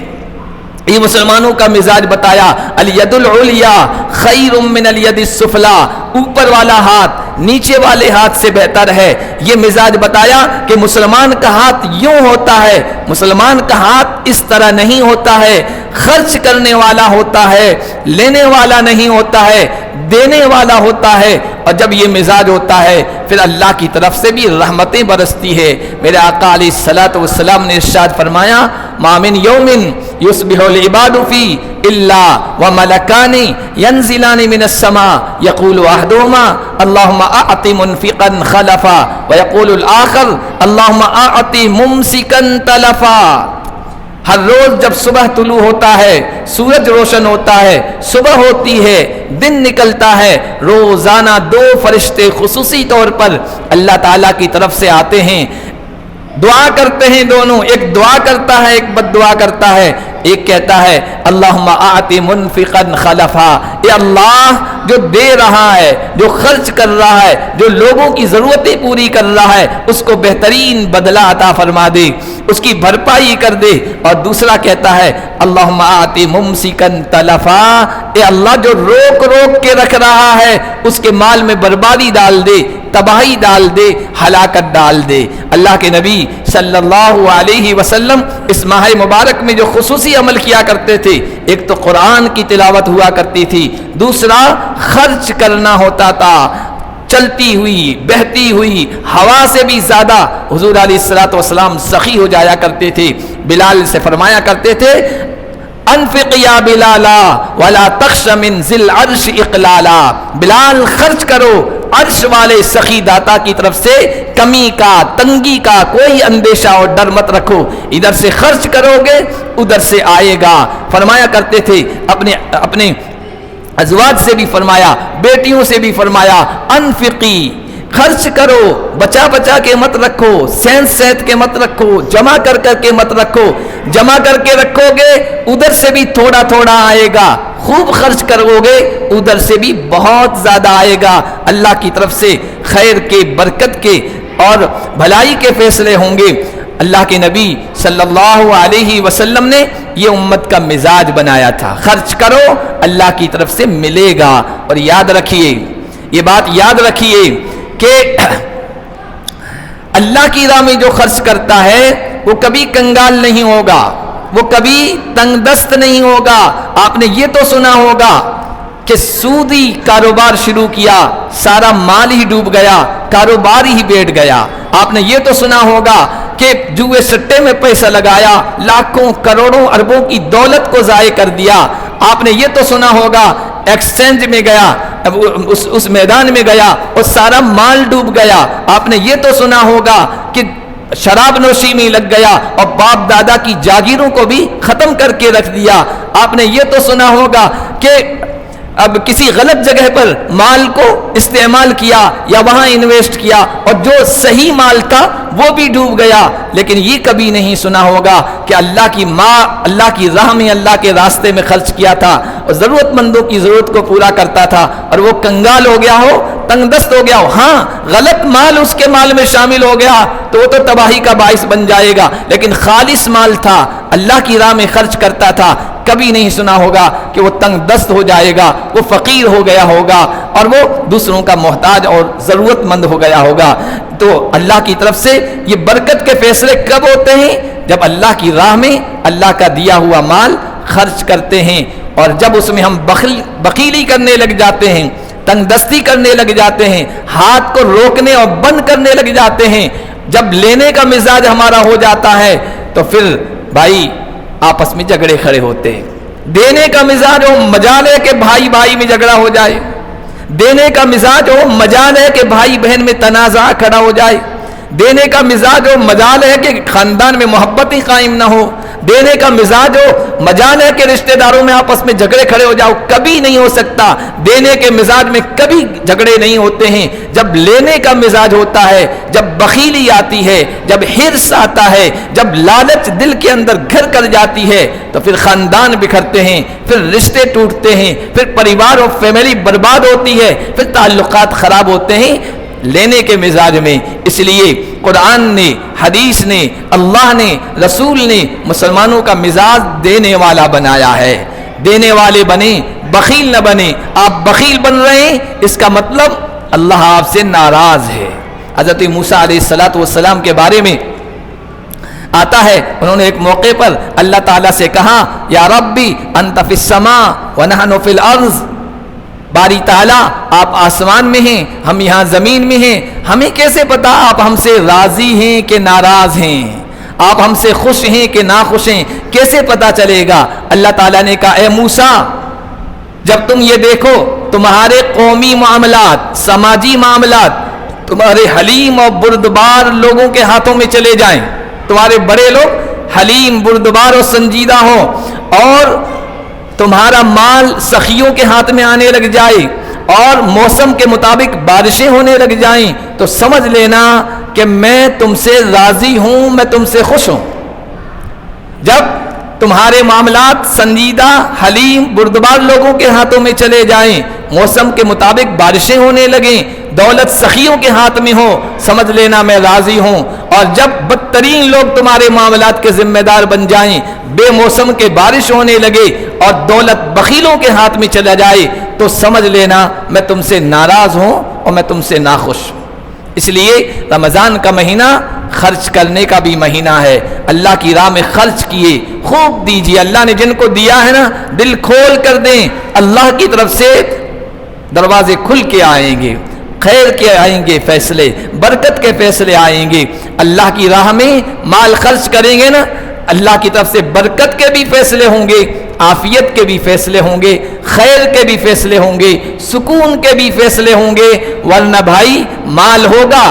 یہ مسلمانوں کا مزاج بتایا، الید العلیا خیر من الید السفلی، اوپر والا ہاتھ نیچے والے ہاتھ سے بہتر ہے۔ یہ مزاج بتایا کہ مسلمان کا ہاتھ یوں ہوتا ہے، مسلمان کا ہاتھ اس طرح نہیں ہوتا ہے، خرچ کرنے والا ہوتا ہے، لینے والا نہیں ہوتا ہے، دینے والا ہوتا ہے۔ اور جب یہ مزاج ہوتا ہے پھر اللہ کی طرف سے بھی رحمتیں برستی ہے۔ میرے آقا علیہ الصلوۃ والسلام نے ارشاد فرمایا، ما من یوم یصبح العباد فی الا وملکان ینزلان من السماء یقول احدهما اللهم اعط منفقا خلفا ويقول الاخر اللهم اعط ممسكا تلفا۔ ہر روز جب صبح طلوع ہوتا ہے، سورج روشن ہوتا ہے، صبح ہوتی ہے، دن نکلتا ہے، روزانہ 2 فرشتے خصوصی طور پر اللہ تعالیٰ کی طرف سے آتے ہیں، دعا کرتے ہیں دونوں، ایک دعا کرتا ہے، ایک بد دعا کرتا ہے۔ ایک کہتا ہے اللہم آتی منفقا خلفا، اے اللہ جو دے رہا ہے، جو خرچ کر رہا ہے، جو لوگوں کی ضرورتیں پوری کر رہا ہے، اس کو بہترین بدلہ عطا فرما دے، اس کی بھرپائی کر دے۔ اور دوسرا کہتا ہے اللہم آتی ممسکا تلفا، اے اللہ جو روک روک کے رکھ رہا ہے اس کے مال میں بربادی ڈال دے، تباہی ڈال دے، ہلاکت ڈال دے۔ اللہ کے نبی صلی اللہ علیہ وسلم اس ماہ مبارک میں جو خصوصی عمل کیا کرتے تھے، ایک تو قرآن کی تلاوت ہوا کرتی تھی، دوسرا خرچ کرنا ہوتا تھا۔ چلتی ہوئی بہتی ہوئی ہوا سے بھی زیادہ حضور علیہ الصلوۃ والسلام سخی ہو جایا کرتے تھے۔ بلال سے فرمایا کرتے تھے انفق یا بلالا ولا تخش من ذی العرش اقلالا، بلال خرچ کرو، عرش والے سخی داتا کی طرف سے کمی کا، تنگی کا کوئی اندیشہ اور ڈر مت رکھو، ادھر سے خرچ کرو گے ادھر سے آئے گا۔ فرمایا کرتے تھے اپنے ازواج سے بھی فرمایا، بیٹیوں سے بھی فرمایا انفقی، خرچ کرو، بچا بچا کے مت رکھو، سینت کے مت رکھو، جمع کر کے مت رکھو، جمع کر کے رکھو گے ادھر سے بھی تھوڑا تھوڑا آئے گا، خوب خرچ کرو گے ادھر سے بھی بہت زیادہ آئے گا، اللہ کی طرف سے خیر کے، برکت کے اور بھلائی کے فیصلے ہوں گے۔ اللہ کے نبی صلی اللہ علیہ وسلم نے یہ امت کا مزاج بنایا تھا، خرچ کرو اللہ کی طرف سے ملے گا۔ اور یاد رکھیے، یہ بات یاد رکھیے کہ اللہ کی راہ میں جو خرچ کرتا ہے وہ کبھی کنگال نہیں ہوگا، وہ کبھی تنگ دست نہیں ہوگا۔ آپ نے یہ تو سنا ہوگا کہ سودی کاروبار شروع کیا، سارا مال ہی ڈوب گیا، کاروبار ہی بیٹھ گیا۔ آپ نے یہ تو سنا ہوگا کہ جوئے سٹے میں پیسہ لگایا، لاکھوں کروڑوں اربوں کی دولت کو ضائع کر دیا۔ آپ نے یہ تو سنا ہوگا ایکسچینج میں گیا، اس میدان میں گیا اور سارا مال ڈوب گیا۔ آپ نے یہ تو سنا ہوگا کہ شراب نوشی میں لگ گیا اور باپ دادا کی جاگیروں کو بھی ختم کر کے رکھ دیا۔ آپ نے یہ تو سنا ہوگا کہ اب کسی غلط جگہ پر مال کو استعمال کیا یا وہاں انویسٹ کیا اور جو صحیح مال تھا وہ بھی ڈوب گیا۔ لیکن یہ کبھی نہیں سنا ہوگا کہ اللہ کی ماں اللہ کی راہ میں، اللہ کے راستے میں خرچ کیا تھا اور ضرورت مندوں کی ضرورت کو پورا کرتا تھا اور وہ کنگال ہو گیا ہو، تنگ دست ہو گیا ہو۔ ہاں غلط مال اس کے مال میں شامل ہو گیا تو وہ تو تباہی کا باعث بن جائے گا، لیکن خالص مال تھا، اللہ کی راہ میں خرچ کرتا تھا، کبھی نہیں سنا ہوگا کہ وہ تنگ دست ہو جائے گا، وہ فقیر ہو گیا ہوگا اور وہ دوسروں کا محتاج اور ضرورت مند ہو گیا ہوگا۔ تو اللہ کی طرف سے یہ برکت کے فیصلے کب ہوتے ہیں؟ جب اللہ کی راہ میں اللہ کا دیا ہوا مال خرچ کرتے ہیں، اور جب اس میں ہم بخیلی کرنے لگ جاتے ہیں، تنگ دستی کرنے لگ جاتے ہیں، ہاتھ کو روکنے اور بند کرنے لگ جاتے ہیں، جب لینے کا مزاج ہمارا ہو جاتا ہے تو پھر بھائی آپس میں جھگڑے کھڑے ہوتے ہیں۔ دینے کا مزاج ہو، مجال ہے کہ بھائی بھائی میں جھگڑا ہو جائے، دینے کا مزاج ہو، مجال ہے کہ بھائی بہن میں تنازع کھڑا ہو جائے، دینے کا مزاج ہو، مجال ہے کہ خاندان میں محبت ہی قائم نہ ہو، دینے کا مزاج ہو، مجال ہے کہ رشتہ داروں میں آپس میں جھگڑے کھڑے ہو جاؤ۔ کبھی نہیں ہو سکتا، دینے کے مزاج میں کبھی جھگڑے نہیں ہوتے ہیں۔ جب لینے کا مزاج ہوتا ہے، جب بخیلی آتی ہے، جب حرص آتا ہے، جب لالچ دل کے اندر گھر کر جاتی ہے تو پھر خاندان بکھرتے ہیں، پھر رشتے ٹوٹتے ہیں، پھر پریوار اور فیملی برباد ہوتی ہے، پھر تعلقات خراب ہوتے ہیں لینے کے مزاج میں۔ اس لیے قرآن نے، حدیث نے، اللہ نے، رسول نے مسلمانوں کا مزاج دینے والا بنایا ہے۔ دینے والے بنے، بخیل نہ بنے۔ آپ بخیل بن رہے ہیں اس کا مطلب اللہ آپ سے ناراض ہے۔ حضرت موسیٰ علیہ السلام کے بارے میں آتا ہے، انہوں نے ایک موقع پر اللہ تعالیٰ سے کہا یا ربی انت فی السماء ونحن فی الارض، باری تعالیٰ آپ آسمان میں ہیں، ہم یہاں زمین میں ہیں، ہمیں کیسے پتا آپ ہم سے راضی ہیں کہ ناراض ہیں، آپ ہم سے خوش ہیں کہ ناخوش ہیں، کیسے پتا چلے گا؟ اللہ تعالیٰ نے کہا اے موسیٰ جب تم یہ دیکھو تمہارے قومی معاملات، سماجی معاملات تمہارے حلیم اور بردبار لوگوں کے ہاتھوں میں چلے جائیں، تمہارے بڑے لوگ حلیم بردبار و سنجیدہ ہو اور تمہارا مال سخیوں کے ہاتھ میں آنے لگ جائے اور موسم کے مطابق بارشیں ہونے لگ جائیں تو سمجھ لینا کہ میں تم سے راضی ہوں، میں تم سے خوش ہوں۔ جب تمہارے معاملات سنجیدہ حلیم بردبار لوگوں کے ہاتھوں میں چلے جائیں، موسم کے مطابق بارشیں ہونے لگیں، دولت سخیوں کے ہاتھ میں ہو، سمجھ لینا میں راضی ہوں۔ اور جب بدترین لوگ تمہارے معاملات کے ذمہ دار بن جائیں، بے موسم کے بارش ہونے لگے اور دولت بخیلوں کے ہاتھ میں چلا جائے تو سمجھ لینا میں تم سے ناراض ہوں اور میں تم سے ناخوش ہوں۔ اس لیے رمضان کا مہینہ خرچ کرنے کا بھی مہینہ ہے۔ اللہ کی راہ میں خرچ کیے، خوب دیجیے۔ اللہ نے جن کو دیا ہے نا، دل کھول کر دیں، اللہ کی طرف سے دروازے کھل کے آئیں گے، خیر کے آئیں گے فیصلے، برکت کے فیصلے آئیں گے۔ اللہ کی راہ میں مال خرچ کریں گے نا، اللہ کی طرف سے برکت کے بھی فیصلے ہوں گے، عافیت کے بھی فیصلے ہوں گے، خیر کے بھی فیصلے ہوں گے، سکون کے بھی فیصلے ہوں گے۔ ورنہ بھائی مال ہوگا،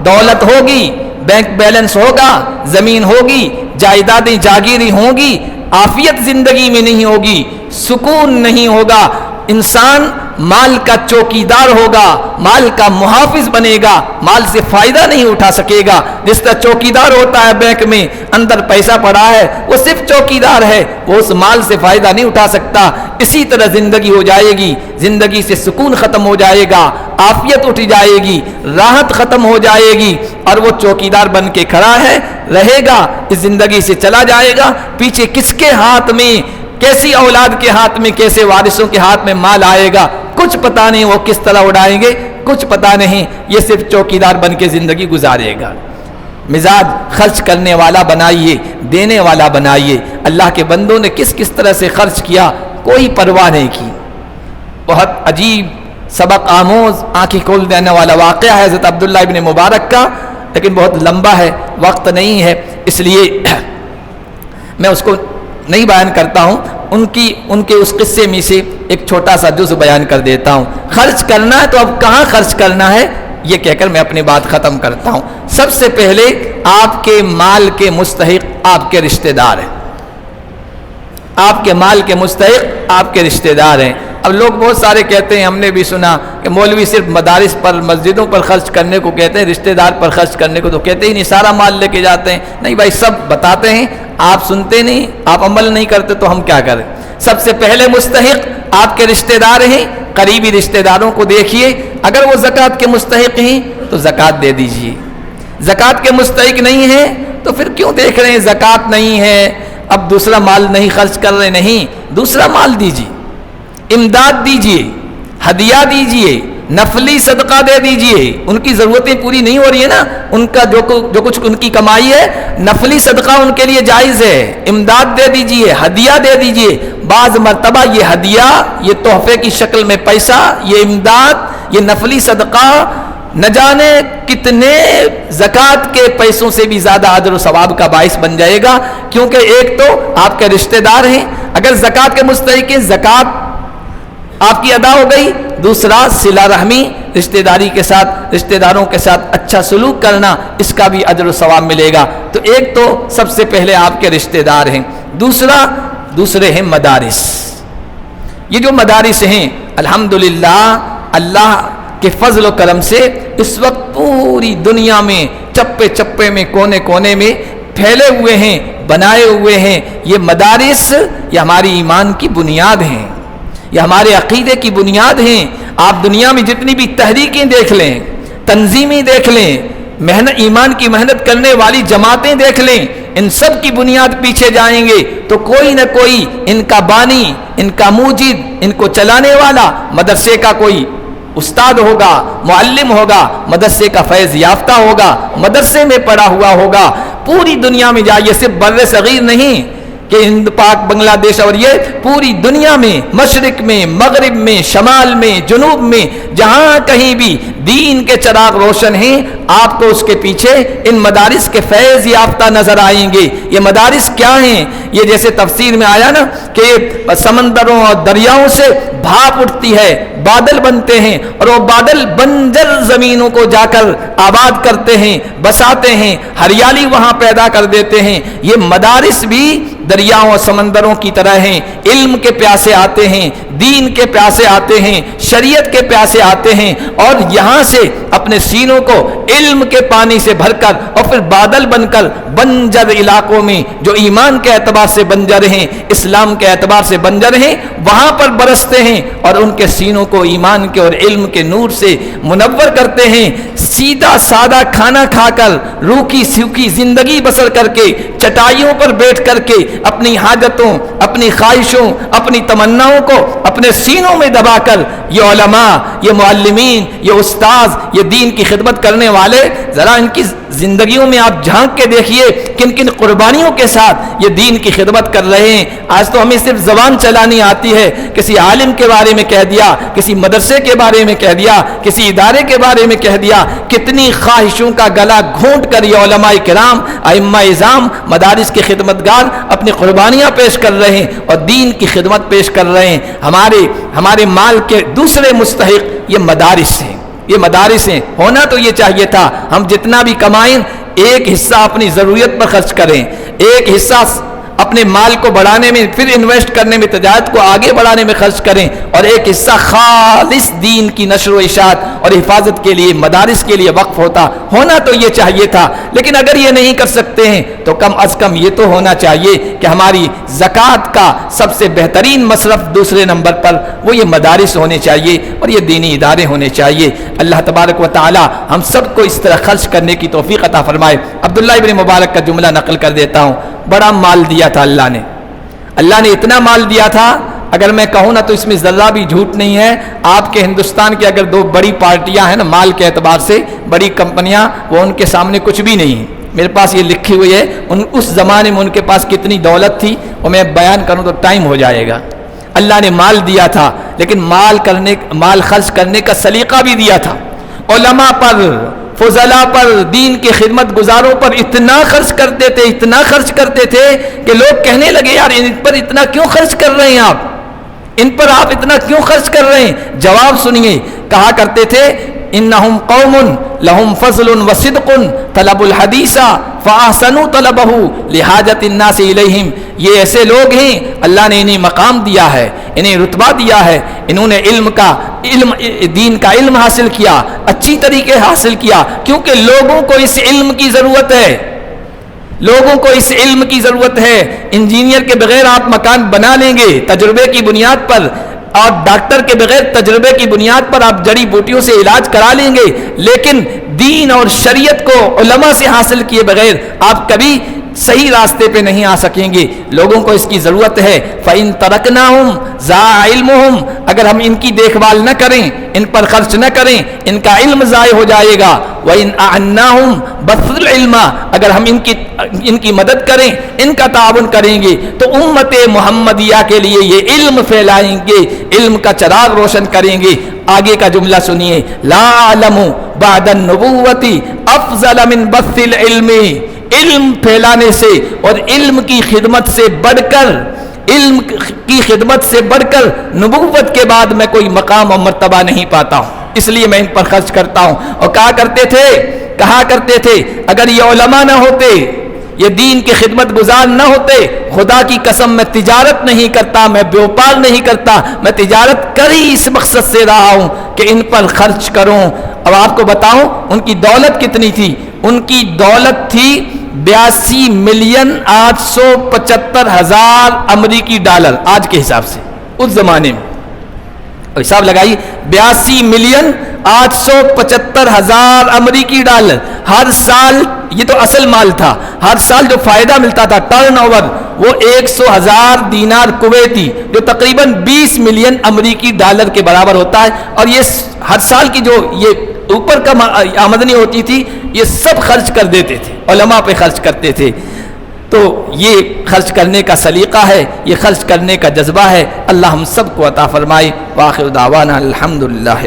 دولت ہوگی، بینک بیلنس ہوگا، زمین ہوگی، جائیدادیں جاگیری ہوں گی، عافیت زندگی میں نہیں ہوگی، سکون نہیں ہوگا۔ انسان مال کا چوکیدار ہوگا، مال کا محافظ بنے گا، مال سے فائدہ نہیں اٹھا سکے گا۔ جس طرح چوکیدار ہوتا ہے بینک میں، اندر پیسہ پڑا ہے، وہ صرف چوکیدار ہے، وہ اس مال سے فائدہ نہیں اٹھا سکتا۔ اسی طرح زندگی ہو جائے گی، زندگی سے سکون ختم ہو جائے گا، عافیت اٹھ جائے گی، راحت ختم ہو جائے گی، اور وہ چوکیدار بن کے کھڑا ہے، رہے گا، اس زندگی سے چلا جائے گا۔ پیچھے کس کے ہاتھ میں، کیسی اولاد کے ہاتھ میں، کیسے وارثوں کے ہاتھ میں مال آئے گا، کچھ پتہ نہیں، وہ کس طرح اڑائیں گے، کچھ پتہ نہیں۔ یہ صرف چوکیدار بن کے زندگی گزارے گا۔ مزاج خرچ کرنے والا بنائیے، دینے والا بنائیے۔ اللہ کے بندوں نے کس کس طرح سے خرچ کیا، کوئی پرواہ نہیں کی۔ بہت عجیب سبق آموز آنکھیں کھول دینے والا واقعہ ہے حضرت عبداللہ ابن مبارک کا، لیکن بہت لمبا ہے، وقت نہیں ہے، اس لیے میں اس کو نہیں بیان کرتا ہوں۔ ان کے اس قصے میں سے ایک چھوٹا سا جزء بیان کر دیتا ہوں۔ خرچ کرنا ہے تو اب کہاں خرچ کرنا ہے یہ کہہ کر میں اپنی بات ختم کرتا ہوں۔ سب سے پہلے آپ کے مال کے مستحق آپ کے رشتہ دار ہیں۔ آپ کے مال کے مستحق آپ کے رشتہ دار ہیں۔ اب لوگ بہت سارے کہتے ہیں، ہم نے بھی سنا کہ مولوی صرف مدارس پر، مسجدوں پر خرچ کرنے کو کہتے ہیں، رشتہ دار پر خرچ کرنے کو تو کہتے ہی نہیں، سارا مال لے کے جاتے ہیں۔ نہیں بھائی، سب بتاتے ہیں، آپ سنتے نہیں، آپ عمل نہیں کرتے تو ہم کیا کریں۔ سب سے پہلے مستحق آپ کے رشتہ دار ہیں۔ قریبی رشتہ داروں کو دیکھیے، اگر وہ زکوٰۃ کے مستحق ہیں تو زکوٰۃ دے دیجیے۔ زکوٰۃ کے مستحق نہیں ہیں تو پھر کیوں دیکھ رہے ہیں زکوٰۃ نہیں ہے، اب دوسرا مال نہیں خرچ کر رہے، نہیں، دوسرا مال دیجیے، امداد دیجیے، ہدیہ دیجیے، نفلی صدقہ دے دیجیے۔ ان کی ضرورتیں پوری نہیں ہو رہی ہیں نا، ان کا جو کچھ ان کی کمائی ہے، نفلی صدقہ ان کے لیے جائز ہے، امداد دے دیجیے، ہدیہ دے دیجیے۔ بعض مرتبہ یہ ہدیہ، یہ تحفے کی شکل میں پیسہ، یہ امداد، یہ نفلی صدقہ نہ جانے کتنے زکوٰۃ کے پیسوں سے بھی زیادہ اجر و ثواب کا باعث بن جائے گا، کیونکہ ایک تو آپ کے رشتہ دار ہیں، اگر زکوٰۃ کے مستحق ہیں، زکوٰۃ آپ کی ادا ہو گئی۔ دوسرا صلہ رحمی، رشتہ داری کے ساتھ، رشتہ داروں کے ساتھ اچھا سلوک کرنا، اس کا بھی اجر و ثواب ملے گا۔ تو ایک تو سب سے پہلے آپ کے رشتہ دار ہیں۔ دوسرے ہیں مدارس۔ یہ جو مدارس ہیں، الحمدللہ اللہ کے فضل و کرم سے اس وقت پوری دنیا میں چپے چپے میں، کونے کونے میں پھیلے ہوئے ہیں، بنائے ہوئے ہیں۔ یہ مدارس یہ ہماری ایمان کی بنیاد ہیں، یہ ہمارے عقیدے کی بنیاد ہیں۔ آپ دنیا میں جتنی بھی تحریکیں دیکھ لیں، تنظیمیں دیکھ لیں، ایمان کی محنت کرنے والی جماعتیں دیکھ لیں، ان سب کی بنیاد پیچھے جائیں گے تو کوئی نہ کوئی ان کا بانی، ان کا موجد، ان کو چلانے والا مدرسے کا کوئی استاد ہوگا، معلم ہوگا، مدرسے کا فیض یافتہ ہوگا، مدرسے میں پڑھا ہوا ہوگا۔ پوری دنیا میں جائیے، صرف بر صغیر نہیں کہ ہند پاک بنگلہ دیش، اور یہ پوری دنیا میں، مشرق میں، مغرب میں، شمال میں، جنوب میں، جہاں کہیں بھی دین کے چراغ روشن ہیں، آپ کو اس کے پیچھے ان مدارس کے فیض یافتہ نظر آئیں گے۔ یہ مدارس کیا ہیں؟ یہ جیسے تفسیر میں آیا نا کہ سمندروں اور دریاؤں سے بھاپ اٹھتی ہے، بادل بنتے ہیں اور وہ بادل بنجر زمینوں کو جا کر آباد کرتے ہیں، بساتے ہیں، ہریالی وہاں پیدا کر دیتے ہیں۔ یہ مدارس بھی دریاؤں اور سمندروں کی طرح ہیں، علم کے پیاسے آتے ہیں، دین کے پیاسے آتے ہیں، شریعت کے پیاسے آتے ہیں، اور یہاں سے اپنے سینوں کو علم کے پانی سے بھر کر اور پھر بادل بن کر بنجر علاقوں میں جو ایمان کے اعتبار سے بنجر ہیں، اسلام کے اعتبار سے بنجر ہیں، وہاں پر برستے ہیں اور ان کے سینوں کو ایمان کے اور علم کے نور سے منور کرتے ہیں۔ سیدھا سادہ کھانا کھا کر، روکھی سوکھی زندگی بسر کر کے، چٹائیوں پر بیٹھ کر کے اپنی حاجتوں، اپنی خواہشوں، اپنی تمناؤں کو اپنے سینوں میں دبا کر یہ علماء، یہ معلمین، یہ استاذ، یہ دین کی خدمت کرنے والے، ذرا ان کی زندگیوں میں آپ جھانک کے دیکھیے کن کن قربانیوں کے ساتھ یہ دین کی خدمت کر رہے ہیں۔ آج تو ہمیں صرف زبان چلانی آتی ہے، کسی عالم کے بارے میں کہہ دیا، کسی مدرسے کے بارے میں کہہ دیا، کسی ادارے کے بارے میں کہہ دیا، کتنی خواہشوں کا گلا گھونٹ کر یہ علماء کرام، ائمہ اعظام، مدارس کے خدمتگار اپنی قربانیاں پیش کر رہے ہیں اور دین کی خدمت پیش کر رہے ہیں۔ ہمارے مال کے دوسرے مستحق یہ مدارس ہیں، یہ مدارس ہیں۔ ہونا تو یہ چاہیے تھا ہم جتنا بھی کمائیں ایک حصہ اپنی ضرورت پر خرچ کریں، ایک حصہ اپنے مال کو بڑھانے میں، پھر انویسٹ کرنے میں، تجارت کو آگے بڑھانے میں خرچ کریں، اور ایک حصہ خالص دین کی نشر و اشاعت اور حفاظت کے لیے، مدارس کے لیے وقف ہونا تو یہ چاہیے تھا۔ لیکن اگر یہ نہیں کر سکتے ہیں تو کم از کم یہ تو ہونا چاہیے کہ ہماری زکوٰۃ کا سب سے بہترین مصرف دوسرے نمبر پر وہ یہ مدارس ہونے چاہیے اور یہ دینی ادارے ہونے چاہیے۔ اللہ تبارک و تعالی ہم سب کو اس طرح خرچ کرنے کی توفیق عطا فرمائے۔ عبداللہ ابن مبارک کا جملہ نقل کر دیتا ہوں۔ بڑا مال دیا تھا اللہ نے اتنا مال دیا تھا، اگر میں کہوں نا تو اس میں ذرہ بھی جھوٹ نہیں ہے۔ آپ کے ہندوستان کے اگر دو بڑی پارٹیاں ہیں نا مال کے اعتبار سے، بڑی کمپنیاں، وہ ان کے سامنے کچھ بھی نہیں ہے۔ میرے پاس یہ لکھی ہوئی ہے اس زمانے میں ان کے پاس کتنی دولت تھی، اور میں بیان کروں تو ٹائم ہو جائے گا۔ اللہ نے مال دیا تھا، لیکن مال خرچ کرنے کا سلیقہ بھی دیا تھا۔ علماء پر، فضلاء پر، دین کے خدمت گزاروں پر اتنا خرچ کرتے تھے کہ لوگ کہنے لگے یار ان پر اتنا کیوں خرچ کر رہے ہیں ان پر آپ اتنا کیوں خرچ کر رہے ہیں؟ جواب سنیے، کہا کرتے تھے انہم قوم لہم فضل وصدق طلب الحدیث فاحسنوا طلبہ لحاجت الناس الیہم۔ یہ ایسے لوگ ہیں اللہ نے انہیں مقام دیا ہے، انہیں رتبہ دیا ہے، انہوں نے دین کا علم حاصل کیا، اچھی طریقے حاصل کیا، کیونکہ لوگوں کو اس علم کی ضرورت ہے، لوگوں کو اس علم کی ضرورت ہے۔ انجینئر کے بغیر آپ مکان بنا لیں گے تجربے کی بنیاد پر، اور ڈاکٹر کے بغیر تجربے کی بنیاد پر آپ جڑی بوٹیوں سے علاج کرا لیں گے، لیکن دین اور شریعت کو علماء سے حاصل کیے بغیر آپ کبھی صحیح راستے پہ نہیں آ سکیں گے۔ لوگوں کو اس کی ضرورت ہے۔ فَإِن تَرَكْنَاهُمْ ضَاعَ عِلْمُهُمْ، اگر ہم ان کی دیکھ بھال نہ کریں، ان پر خرچ نہ کریں، ان کا علم ضائع ہو جائے گا۔ وَإِنْ أَعَنَّاهُمْ بَثَّ الْعِلْمَ، اگر ہم ان کی مدد کریں، ان کا تعاون کریں گے تو امت محمدیہ کے لیے یہ علم پھیلائیں گے، علم کا چراغ روشن کریں گے۔ آگے کا جملہ سنیے، لا اعلم بعد النبوۃ افضل من بث العلم، علم پھیلانے سے اور علم کی خدمت سے بڑھ کر نبوت کے بعد میں کوئی مقام اور مرتبہ نہیں پاتا ہوں، اس لیے میں ان پر خرچ کرتا ہوں۔ اور کہا کرتے تھے اگر یہ علماء نہ ہوتے، یہ دین کی خدمت گزار نہ ہوتے، خدا کی قسم میں تجارت نہیں کرتا، میں بیوپار نہیں کرتا، میں تجارت کر ہی اس مقصد سے رہا ہوں کہ ان پر خرچ کروں۔ اب آپ کو بتاؤں ان کی دولت کتنی تھی؟ ان کی دولت تھی 82,875,000 امریکی ڈالر آج کے حساب سے، اس زمانے میں حساب لگائی 82,875,000 امریکی ڈالر ہر سال۔ یہ تو اصل مال تھا، ہر سال جو فائدہ ملتا تھا ٹرن اوور وہ 100,000 دینار کویتی، جو تقریباً 20 ملین امریکی ڈالر کے برابر ہوتا ہے۔ اور یہ ہر سال کی جو یہ اوپر کا آمدنی ہوتی تھی یہ سب خرچ کر دیتے تھے، علماء پہ خرچ کرتے تھے۔ تو یہ خرچ کرنے کا سلیقہ ہے، یہ خرچ کرنے کا جذبہ ہے۔ اللہ ہم سب کو عطا فرمائے۔ وآخر دعوانا الحمدللہ۔